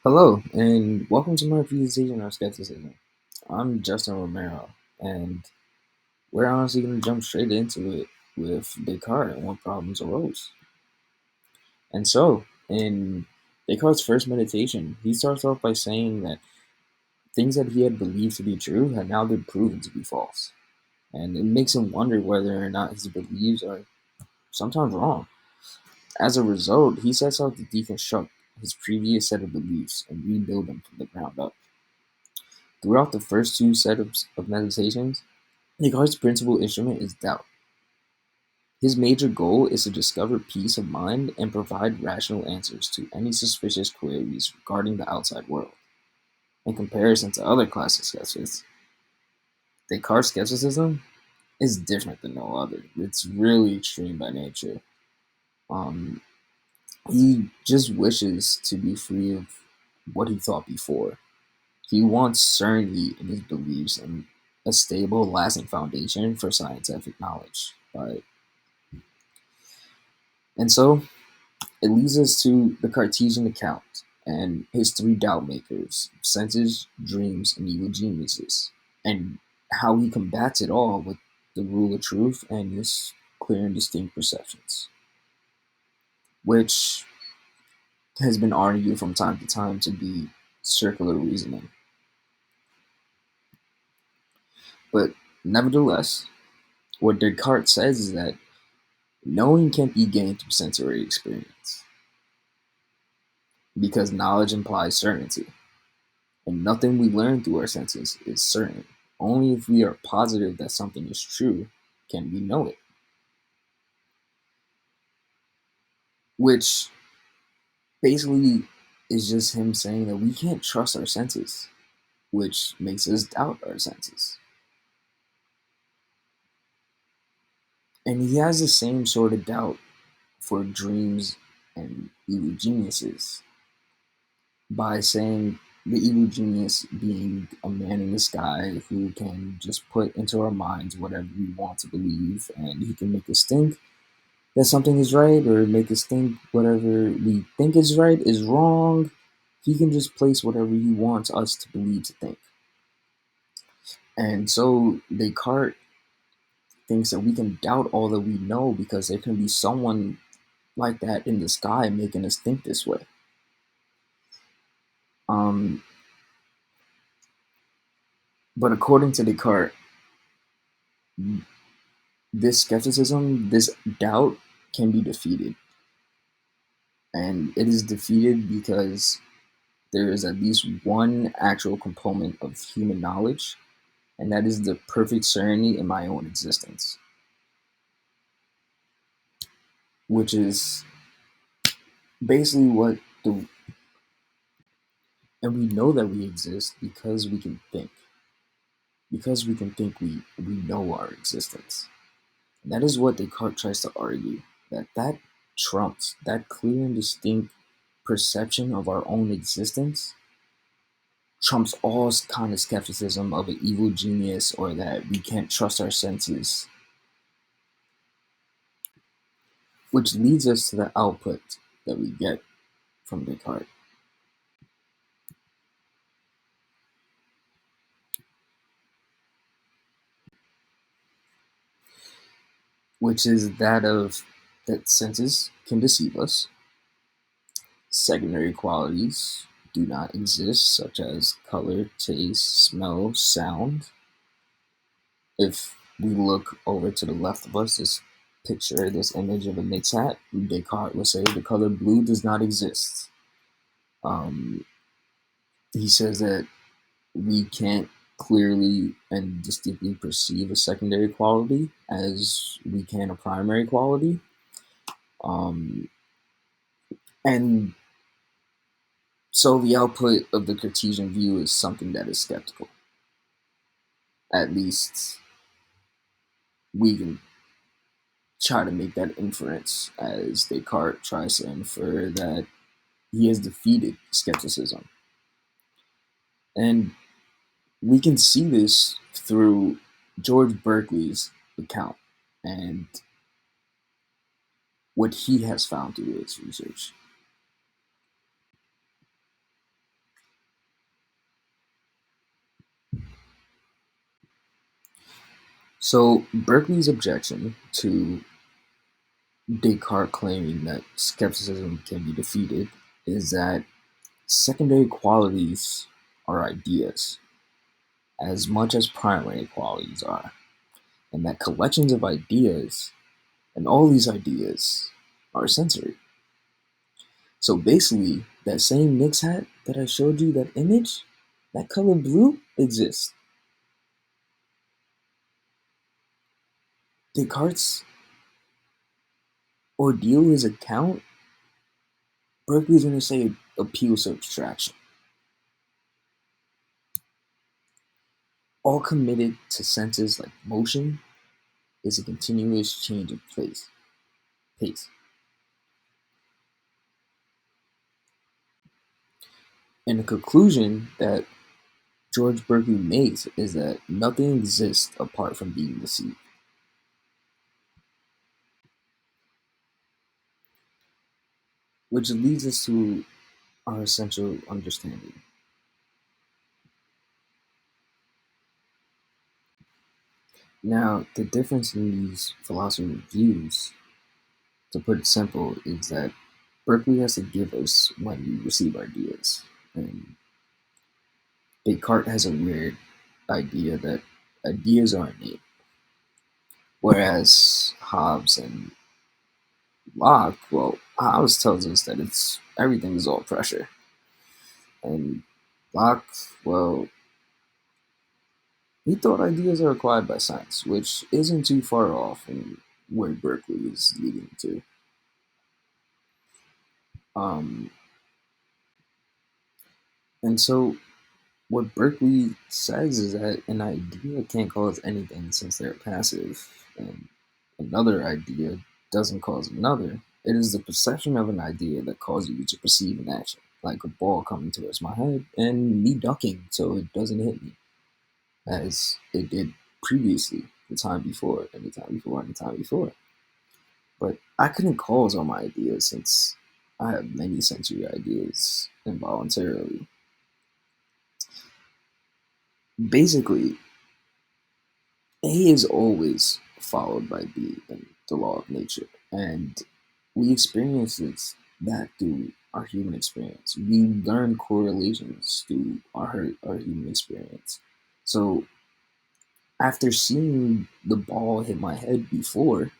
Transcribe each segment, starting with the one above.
Hello, and welcome to my presentation on skepticism. I'm Justin Romero, and we're honestly going to jump straight into it with Descartes and what problems arose. And so, in Descartes' first meditation, he starts off by saying that things that he had believed to be true had now been proven to be false. And it makes him wonder whether or not his beliefs are sometimes wrong. As a result, he sets out to deconstruct his previous set of beliefs and rebuild them from the ground up. Throughout the first two sets of meditations, Descartes' principal instrument is doubt. His major goal is to discover peace of mind and provide rational answers to any suspicious queries regarding the outside world. In comparison to other classic skeptics, Descartes' skepticism is different than no other. It's really extreme by nature. Um, he just wishes to be free of what he thought before. He wants certainty in his beliefs and a stable, lasting foundation for scientific knowledge. And so it leads us to the Cartesian account and his three doubt makers, senses, dreams, and evil geniuses, and how he combats it all with the rule of truth and his clear and distinct perceptions, which has been argued from time to time to be circular reasoning. But nevertheless, what Descartes says is that knowing can't be gained through sensory experience, because knowledge implies certainty. And nothing we learn through our senses is certain. Only if we are positive that something is true can we know it. Which basically is just him saying that we can't trust our senses, which makes us doubt our senses. And he has the same sort of doubt for dreams and evil geniuses by saying the evil genius being a man in the sky who can just put into our minds whatever we want to believe, and he can make us think that something is right or make us think whatever we think is right is wrong. He can just place whatever he wants us to believe to think. And so Descartes thinks that we can doubt all that we know because there can be someone like that in the sky making us think this way. Um, but according to Descartes, this skepticism, this doubt can be defeated. And it is defeated because there is at least one actual component of human knowledge, and that is the perfect certainty in my own existence, which is basically what the and we know that we exist because we can think. Because we can think, we know our existence. And that is what Descartes tries to argue, that trumps that clear and distinct perception of our own existence trumps all kind of skepticism of an evil genius or that we can't trust our senses, which leads us to the output that we get from Descartes, which is that senses can deceive us, secondary qualities do not exist, such as color, taste, smell, sound. If we look over to the left of us, this picture, this image of a Knicks hat, Descartes would say the color blue does not exist. Um, he says that we can't clearly and distinctly perceive a secondary quality as we can a primary quality. Um, and so the output of the Cartesian view is something that is skeptical. At least we can try to make that inference as Descartes tries to infer that he has defeated skepticism. And we can see this through George Berkeley's account and what he has found through his research. So, Berkeley's objection to Descartes claiming that skepticism can be defeated is that secondary qualities are ideas as much as primary qualities are, and that collections of ideas and all these ideas are sensory. So basically, that same Knicks hat that I showed you, that image, that color blue exists. Descartes' ordeal, his account, Berkeley's going to say appeals to abstraction. All committed to senses like motion is a continuous change of pace. And the conclusion that George Berkeley makes is that nothing exists apart from being deceived. Which leads us to our essential understanding. Now, the difference in these philosophy views, to put it simple, is that Berkeley has to give us when we receive ideas. And Descartes has a weird idea that ideas are innate, whereas Hobbes and Locke, well, Hobbes tells us that it's everything is all pressure, and Locke, well, he thought ideas are acquired by science, which isn't too far off from where Berkeley is leading to. Um, and so what Berkeley says is that an idea can't cause anything since they're passive, and another idea doesn't cause another. It is the perception of an idea that causes you to perceive an action, like a ball coming towards my head and me ducking so it doesn't hit me, as it did previously, the time before, and the time before, and the time before. But I couldn't cause all my ideas since I have many sensory ideas involuntarily. Basically, A is always followed by B in the law of nature. And we experience that through our human experience. We learn correlations through our human experience. So after seeing the ball hit my head before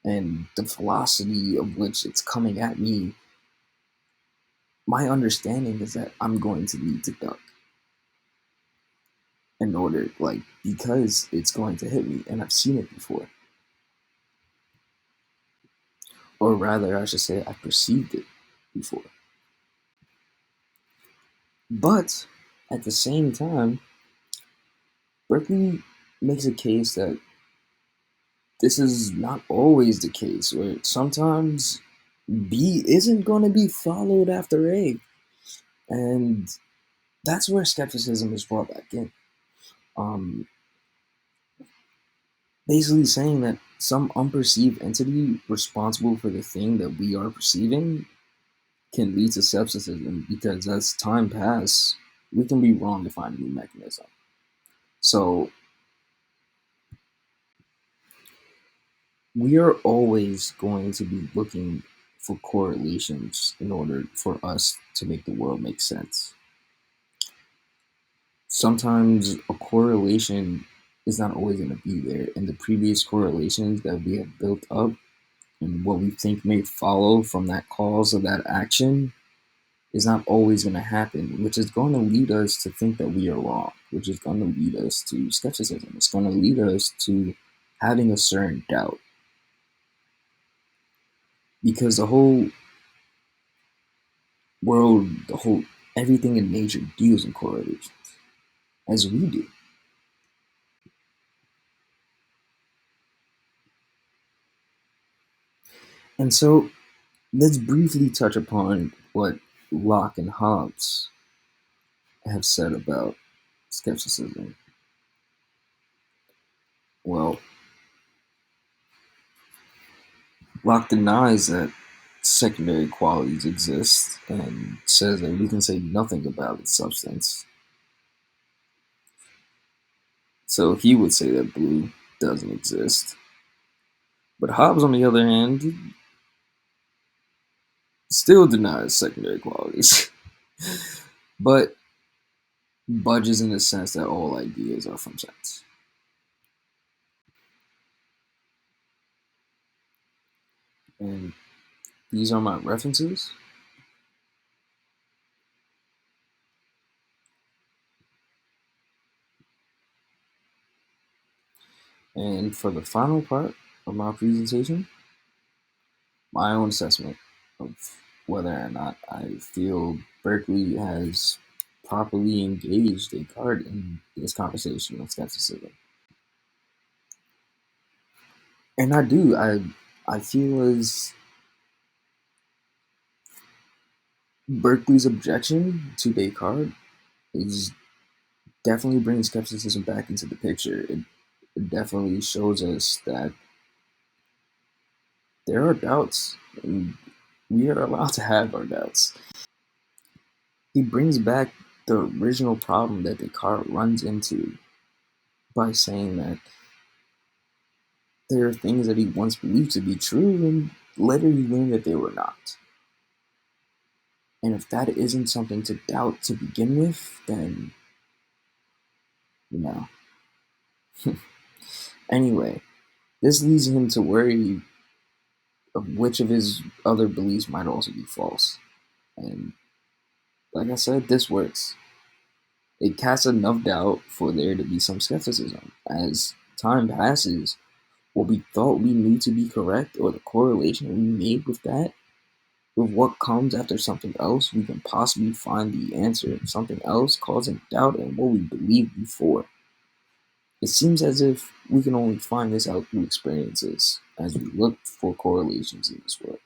and the velocity of which it's coming at me, my understanding is that I'm going to need to duck in order, like, because it's going to hit me and I've seen it before. Or rather, I should say, I perceived it before. But at the same time, Berkeley makes a case that this is not always the case, where sometimes B isn't going to be followed after A. And that's where skepticism is brought back in. Um, Basically saying that some unperceived entity responsible for the thing that we are perceiving can lead to skepticism because as time passes, we can be wrong to find a new mechanism. So we are always going to be looking for correlations in order for us to make the world make sense. Sometimes a correlation is not always going to be there, and the previous correlations that we have built up and what we think may follow from that cause of that action is not always going to happen, which is going to lead us to think that we are wrong, which is going to lead us to skepticism. It's going to lead us to having a certain doubt. Because the whole world, the whole everything in nature deals in correlations, as we do. And so let's briefly touch upon what Locke and Hobbes have said about skepticism. Well, Locke denies that secondary qualities exist and says that we can say nothing about its substance. So he would say that blue doesn't exist. But Hobbes, on the other hand, still denies secondary qualities, but budges in the sense that all ideas are from sense. And these are my references. And for the final part of my presentation, my own assessment of whether or not I feel Berkeley has properly engaged Descartes in this conversation of skepticism. And I do. I feel as Berkeley's objection to Descartes is definitely bringing skepticism back into the picture. It definitely shows us that there are doubts, and we are allowed to have our doubts. He brings back the original problem that Descartes runs into by saying that there are things that he once believed to be true, and later he learned that they were not. And if that isn't something to doubt to begin with, then, you know. Anyway, this leads him to worry of which of his other beliefs might also be false. And like I said, this works. It casts enough doubt for there to be some skepticism. As time passes, what we thought we knew to be correct, or the correlation we made with that, with what comes after something else, we can possibly find the answer in something else, causing doubt in what we believed before. It seems as if we can only find this out through experiences as we look for correlations in this world.